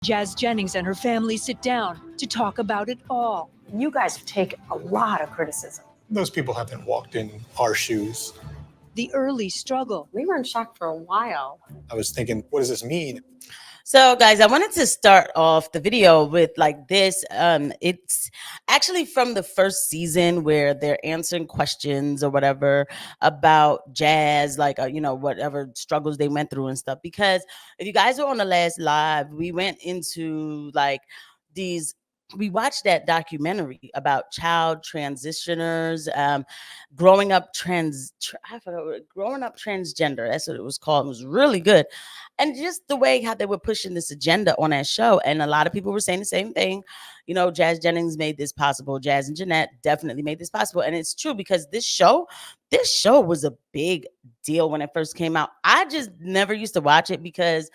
Jazz Jennings and her family sit down to talk about it all. You guys take a lot of criticism. Those people haven't walked in our shoes. The early struggle. We were in shock for a while. I was thinking, what does this mean? So guys, I wanted to start off the video with like this. It's actually from the first season where they're answering questions or whatever about Jazz, like, whatever struggles they went through and stuff. Because if you guys were on the last live, we went into like we watched that documentary about child transitioners, growing up growing up transgender. That's what it was called. It was really good. And just the way how they were pushing this agenda on that show. And a lot of people were saying the same thing. Jazz Jennings made this possible. Jazz and Jeanette definitely made this possible. And it's true because this show was a big deal when it first came out. I just never used to watch it because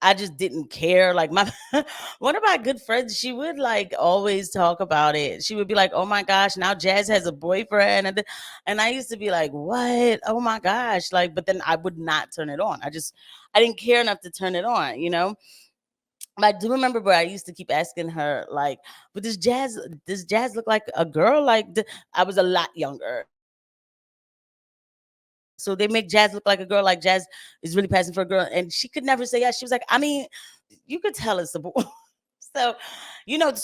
I just didn't care. Like one of my good friends, she would like always talk about it. She would be like, "Oh my gosh, now Jazz has a boyfriend," and I used to be like, "What? Oh my gosh!" Like, but then I would not turn it on. I didn't care enough to turn it on, But I do remember where I used to keep asking her, like, "But does Jazz look like a girl?" Like, I was a lot younger. So they make Jazz look like a girl, like Jazz is really passing for a girl. And she could never say yes. She was like, I mean, you could tell it's a boy. So,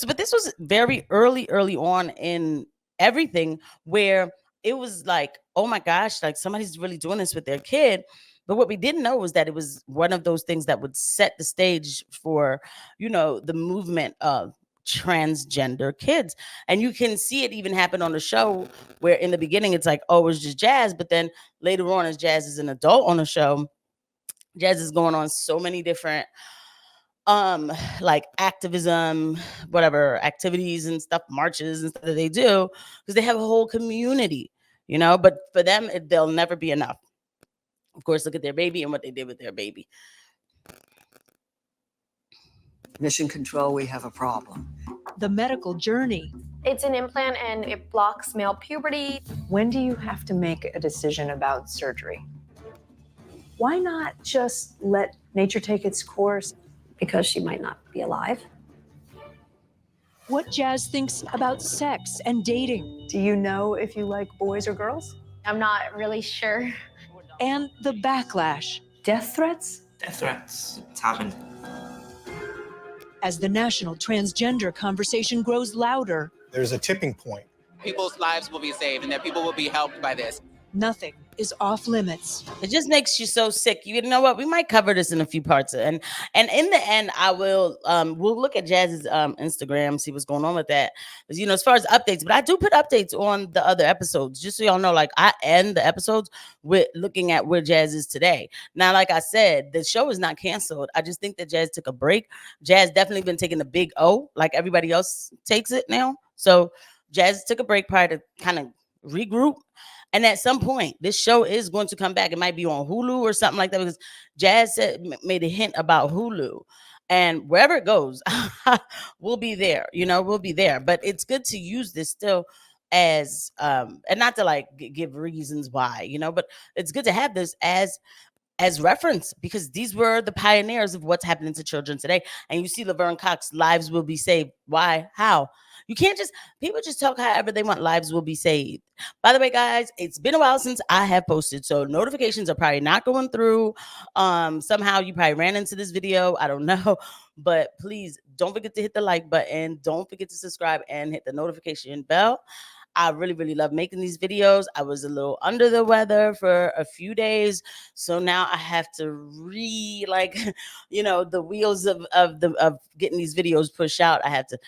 but this was very early on in everything where it was like, oh my gosh, like somebody's really doing this with their kid. But what we didn't know was that it was one of those things that would set the stage for, the movement of transgender kids. And you can see it even happen on the show where in the beginning it's like, oh, it's just Jazz, but then later on as Jazz is an adult on the show, Jazz is going on so many different like activism, whatever activities and stuff, marches and stuff that they do, because they have a whole community, but for them they'll never be enough. Of course, look at their baby and what they did with their baby. Mission Control, we have a problem. The medical journey. It's an implant and it blocks male puberty. When do you have to make a decision about surgery? Why not just let nature take its course? Because she might not be alive. What Jazz thinks about sex and dating. Do you know if you like boys or girls? I'm not really sure. And the backlash. Death threats? Death threats. It's happened. As the national transgender conversation grows louder, There's a tipping point. People's lives will be saved and that people will be helped by this. nothing is off limits. It just makes you so sick. You know what? We might cover this in a few parts, and in the end, I will we'll look at Jazz's Instagram, see what's going on with that. Because as far as updates, but I do put updates on the other episodes, just so y'all know. Like I end the episodes with looking at where Jazz is today. Now, like I said, the show is not canceled. I just think that Jazz took a break. Jazz definitely been taking the big O, like everybody else takes it now. So Jazz took a break prior to kind of regroup. And at some point, this show is going to come back. It might be on Hulu or something like that, because Jazz made a hint about Hulu. And wherever it goes, we'll be there. We'll be there. But it's good to use this still as, and not to like give reasons why, but it's good to have this as reference, because these were the pioneers of what's happening to children today. And you see Laverne Cox, lives will be saved. Why? How? You can't people just talk however they want. Lives will be saved. By the way, guys, it's been a while since I have posted, so notifications are probably not going through. Somehow you probably ran into this video. I don't know, but please don't forget to hit the like button. Don't forget to subscribe and hit the notification bell. I really, really love making these videos. I was a little under the weather for a few days, so now I have to the wheels of getting these videos pushed out. I have to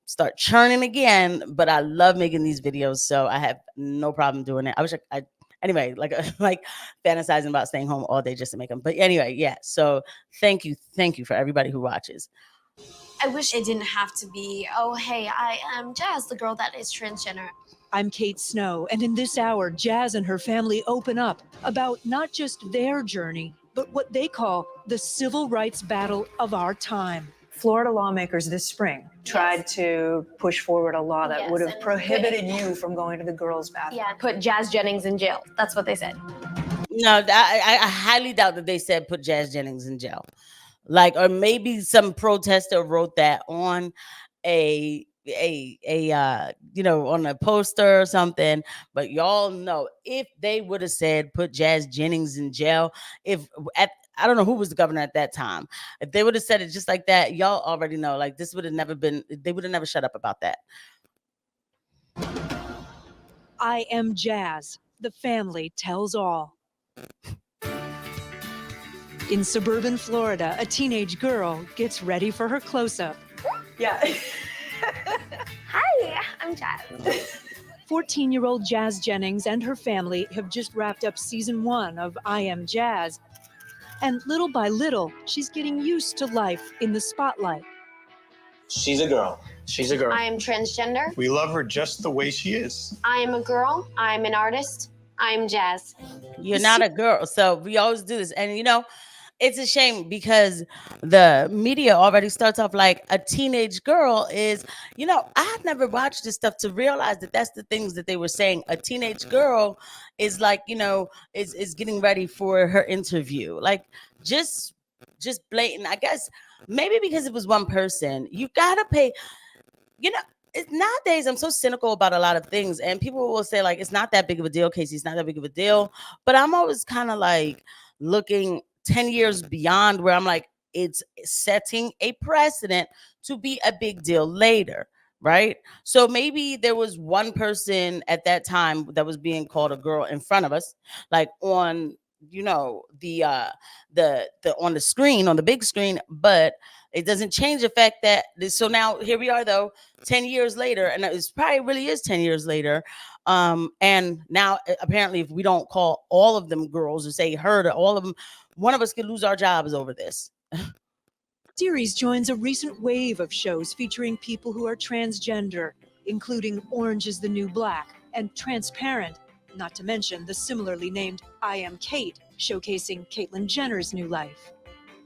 start churning again, but I love making these videos, so I have no problem doing it. I wish anyway, like fantasizing about staying home all day just to make them. But anyway, yeah. So thank you for everybody who watches. I wish it didn't have to be, oh, hey, I am Jazz, the girl that is transgender. I'm Kate Snow, and in this hour, Jazz and her family open up about not just their journey, but what they call the civil rights battle of our time. Florida lawmakers this spring tried to push forward a law that would have prohibited you from going to the girls' bathroom. Yeah, put Jazz Jennings in jail. That's what they said. No, I highly doubt that they said put Jazz Jennings in jail. Like, or maybe some protester wrote that on on a poster or something. But y'all know, if they would have said put Jazz Jennings in jail, if at I don't know who was the governor at that time. If they would have said it just like that, y'all already know, like, this would have never been, they would have never shut up about that. I am Jazz. The family tells all. In suburban Florida, a teenage girl gets ready for her close-up. Yeah. Hi, I'm Jazz. 14-year-old Jazz Jennings and her family have just wrapped up season 1 of I Am Jazz. And little by little, she's getting used to life in the spotlight. She's a girl. She's a girl. I am transgender. We love her just the way she is. I am a girl. I'm an artist. I'm Jazz. You're not a girl. So we always do this. And, it's a shame because the media already starts off like a teenage girl is, I had never watched this stuff to realize that that's the things that they were saying. A teenage girl is like, is getting ready for her interview. Like, just blatant. I guess maybe because it was one person, you gotta pay, nowadays I'm so cynical about a lot of things, and people will say like, it's not that big of a deal, Casey, it's not that big of a deal. But I'm always kind of like looking 10 years beyond, where I'm like, it's setting a precedent to be a big deal later, right? So maybe there was one person at that time that was being called a girl in front of us, like on the on the screen, on the big screen, but it doesn't change the fact that so now here we are though, 10 years later, and it probably really is 10 years later. And now apparently if we don't call all of them girls or say her to all of them, one of us could lose our jobs over this. Series joins a recent wave of shows featuring people who are transgender, including Orange is the New Black and Transparent, not to mention the similarly named I Am Kate, showcasing Caitlyn Jenner's new life.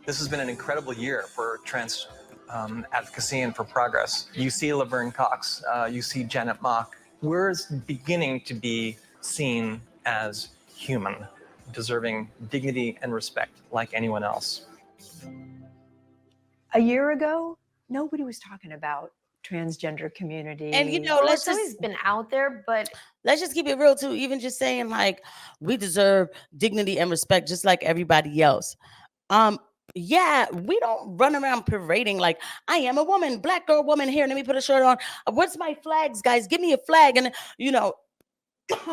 This has been an incredible year for trans advocacy and for progress. You see Laverne Cox, you see Janet Mock. We're beginning to be seen as human, deserving dignity and respect like anyone else. A year ago, nobody was talking about transgender community. And It's always been out there, but let's just keep it real too. Even just saying like we deserve dignity and respect just like everybody else. Yeah, we don't run around parading like I am a woman, black girl, woman here. Let me put a shirt on. What's my flags, guys? Give me a flag. And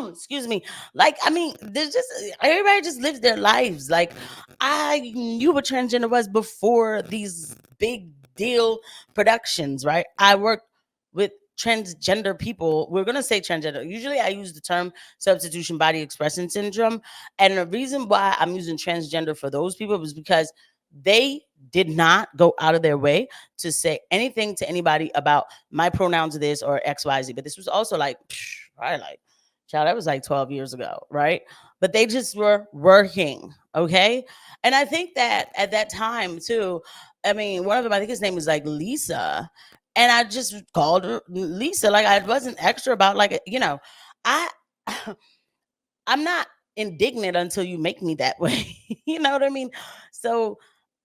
excuse me. Like, I mean, there's just everybody just lives their lives. Like, I knew what transgender was before these big deal productions, right? I worked with transgender people. We're gonna say transgender. Usually I use the term substitution body expression syndrome. And the reason why I'm using transgender for those people was because they did not go out of their way to say anything to anybody about my pronouns are this or XYZ. But this was also like, right, like, child, that was like 12 years ago, right? But they just were working, okay? And I think that at that time too, I mean, one of them, I think his name was like Lisa, and I just called her Lisa. Like, I wasn't extra about like, I'm not indignant until you make me that way. You know what I mean? So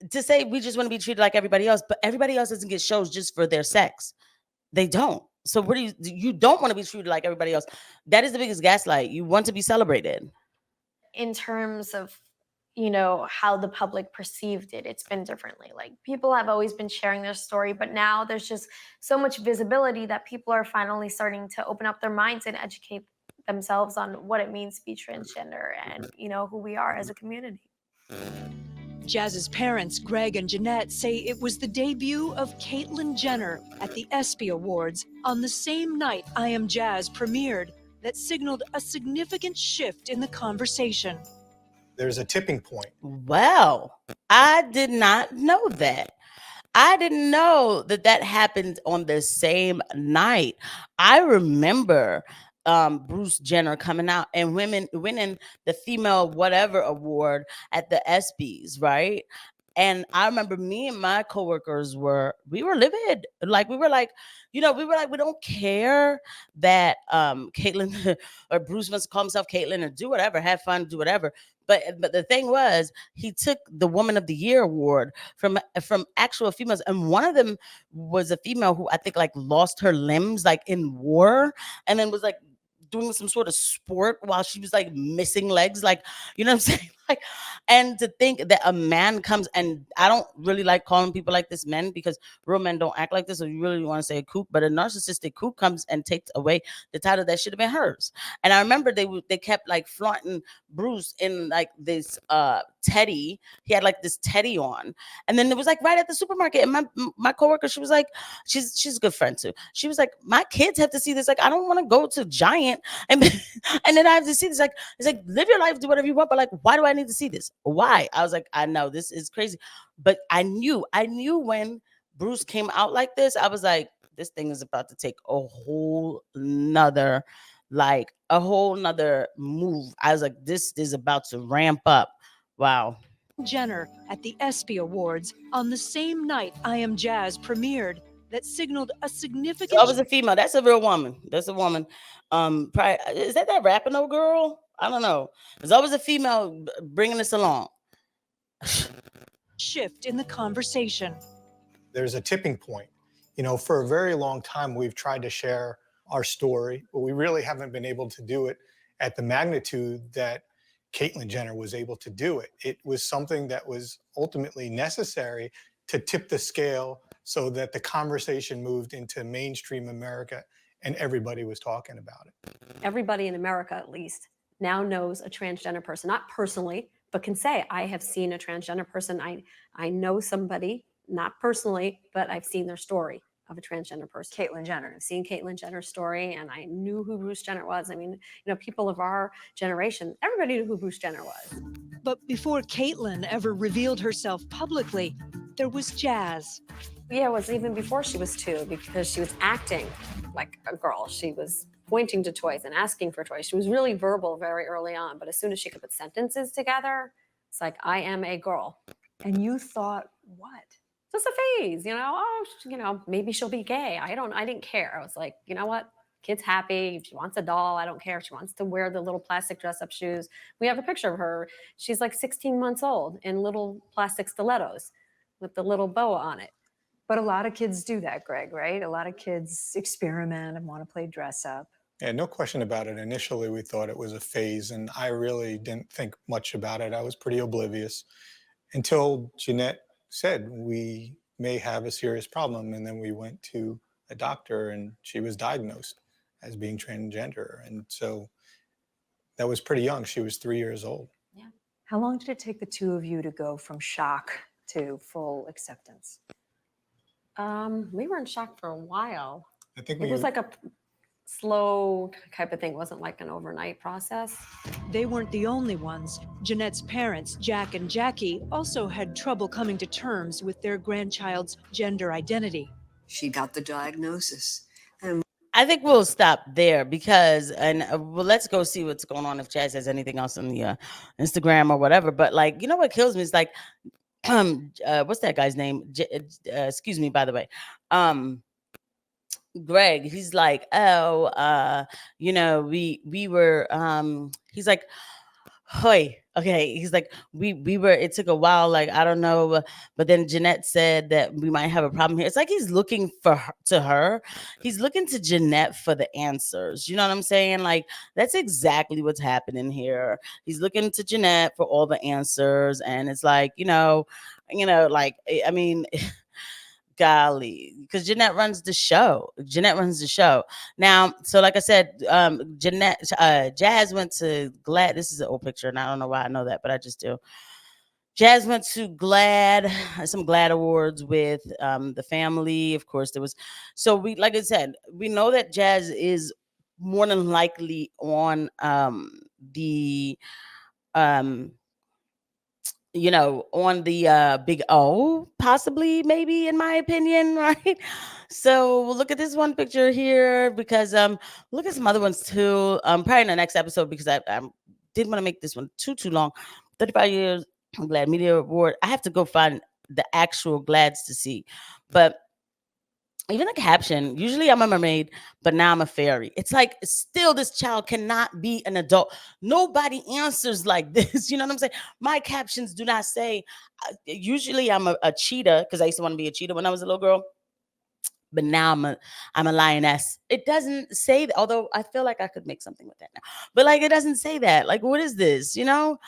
to say we just want to be treated like everybody else, but everybody else doesn't get shows just for their sex. They don't. So what do you don't want to be treated like everybody else? That is the biggest gaslight. You want to be celebrated. in terms of how the public perceived it, it's been differently. Like, people have always been sharing their story, but now there's just so much visibility that people are finally starting to open up their minds and educate themselves on what it means to be transgender and who we are as a community. Jazz's parents, Greg and Jeanette, say it was the debut of Caitlyn Jenner at the ESPY Awards on the same night I Am Jazz premiered that signaled a significant shift in the conversation. There's a tipping point. Wow, I did not know that. I didn't know that happened on the same night. I remember Bruce Jenner coming out and winning the female whatever award at the ESPYs, right? And I remember me and my coworkers were livid. Like we were like, we don't care that Caitlyn or Bruce wants to call himself Caitlyn or do whatever, have fun, do whatever. But the thing was, he took the Woman of the Year award from actual females, and one of them was a female who I think like lost her limbs like in war, and then was like doing some sort of sport while she was like missing legs, like, you know what I'm saying? Like, and to think that a man comes, and I don't really like calling people like this men, because real men don't act like this, so you really want to say a kook, but a narcissistic kook comes and takes away the title that should have been hers. And I remember they kept like flaunting Bruce in like this teddy. He had like this teddy on, and then it was like right at the supermarket, and my coworker, she was like, she's a good friend too, she was like, my kids have to see this, like I don't want to go to Giant and and then I have to see this, like it's like, live your life, do whatever you want, but like, why do I need to see this? Why? I was like, I know this is crazy, but I knew when Bruce came out like this, I was like, this thing is about to take a whole nother move. I was like, this is about to ramp up. Wow. Jenner at the ESPY Awards on the same night I Am Jazz premiered that signaled a significant... That was a female. That's a real woman. That's a woman. Probably, is that Rapinoe girl? I don't know. There's always a female bringing us along. shift in the conversation. There's a tipping point. You know, for a very long time, we've tried to share our story, but we really haven't been able to do it at the magnitude that Caitlyn Jenner was able to do it. It was something that was ultimately necessary to tip the scale so that the conversation moved into mainstream America and everybody was talking about it. Everybody in America, at least, now knows a transgender person, not personally, but can say, I have seen a transgender person. I know somebody, not personally, but I've seen their story of a transgender person. Caitlyn Jenner. I've seen Caitlyn Jenner's story, and I knew who Bruce Jenner was. I mean, you know, people of our generation, everybody knew who Bruce Jenner was. But before Caitlyn ever revealed herself publicly, there was Jazz. Yeah, it was even before she was 2, because she was acting like a girl. She was pointing to toys and asking for toys. She was really verbal very early on, but as soon as she could put sentences together, it's like, I am a girl. And you thought, what? Just a phase, you know, maybe she'll be gay. I didn't care. I was like, you know what? Kid's happy. If she wants a doll, I don't care. If she wants to wear the little plastic dress-up shoes. We have a picture of her. She's like 16 months old in little plastic stilettos with the little boa on it. But a lot of kids do that, Greg, right? A lot of kids experiment and want to play dress up. Yeah, no question about it. Initially, we thought it was a phase, and I really didn't think much about it. I was pretty oblivious until Jeanette said we may have a serious problem, and then we went to a doctor, and she was diagnosed as being transgender, and so that was pretty young. She was 3 years old. Yeah. How long did it take the two of you to go from shock to full acceptance? We were in shock for a while. I think It was like a slow type of thing. It wasn't like an overnight process. They weren't the only ones. Jeanette's parents, Jack and Jackie, also had trouble coming to terms with their grandchild's gender identity. She got the diagnosis. I think we'll stop there because, well, let's go see what's going on if Jazz has anything else on the Instagram or whatever. But like, you know what kills me is like, what's that guy's name? Excuse me, by the way. Greg, he's like, oh, we were, he's like, hoy, okay. He's like, we were, it took a while, like, I don't know, but then Jeanette said that we might have a problem here. It's like he's looking to her. He's looking to Jeanette for the answers. You know what I'm saying? Like, that's exactly what's happening here. He's looking to Jeanette for all the answers. And it's like, like, I mean, golly, because Jeanette runs the show. Now, so like I said, Jazz went to GLAAD. This is an old picture, and I don't know why I know that, but I just do. Jazz went to GLAAD, some GLAAD awards with the family. Of course, there was. So we, like I said, we know that Jazz is more than likely on the on the big O, possibly, maybe, in my opinion, right? So we'll look at this one picture here because look at some other ones too. Probably in the next episode because I didn't want to make this one too long. 35 years Glad Media Award. I have to go find the actual Glads to see, but even the caption, usually I'm a mermaid, but now I'm a fairy. It's like, still, this child cannot be an adult. Nobody answers like this. You know what I'm saying? My captions do not say, usually I'm a cheetah, because I used to want to be a cheetah when I was a little girl. But now I'm a lioness. It doesn't say that, although I feel like I could make something with that now. But like, it doesn't say that. Like, what is this? You know?